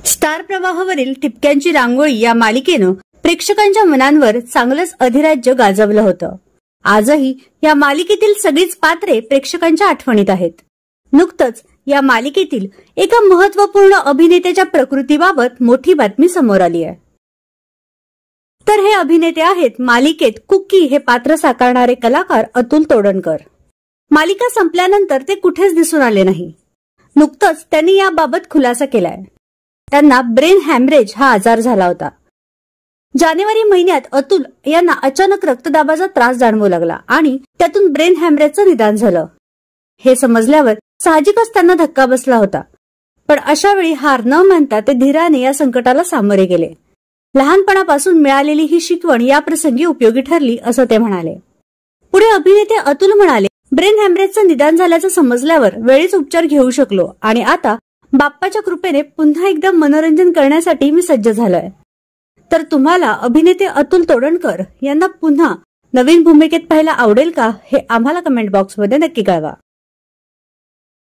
Star प्रवाहावरील ठिपक्यांची रांगोळी या मालिकेनं प्रेक्षकांच्या मनांवर चांगलंच अधिराज्य गाजवलं होतं. आजही या मालिकेतील सगळीच पात्रे प्रेक्षकांच्या आठवणीत आहेत. नुकतंच या मालिकेतील एका महत्त्वपूर्ण अभिनेत्याच्या प्रकृतीबाबत मोठी बातमी समोर आली आहे. तर हे अभिनेते आहेत मालिकेत कुकी हे पात्र साकारणारे कलाकार अतुल तोडणकर. मालिका संपल्यानंतर ते कुठेच दिसून आले नाही. नुकतंच त्यांनी याबाबत खुलासा केलाय. त्यांना ब्रेन हॅमरेज हा आजार झाला होता. जानेवारी महिन्यात अतुल यांना अचानक रक्तदाबाचा त्रास जाणवू लागला आणि त्यातून ब्रेन हॅमरेजचं निदान झालं. हे समजल्यावर साहजिकच त्यांना धक्का बसला होता. पण अशा वेळी हार न मानता ते धीराने या संकटाला सामोरे गेले. लहानपणापासून मिळालेली ही शिकवण या प्रसंगी उपयोगी ठरली असं ते म्हणाले. पुढे अभिनेते अतुल म्हणाले, ब्रेन हॅमरेजचं निदान झाल्याचं समजल्यावर वेळीच उपचार घेऊ शकलो आणि आता बाप्पाच्या कृपेने पुन्हा एकदा मनोरंजन करण्यासाठी मी सज्ज झालोय. तर तुम्हाला अभिनेते अतुल तोडणकर यांना पुन्हा नवीन भूमिकेत पाहायला आवडेल का, हे आम्हाला कमेंट बॉक्समध्ये नक्की कळवा.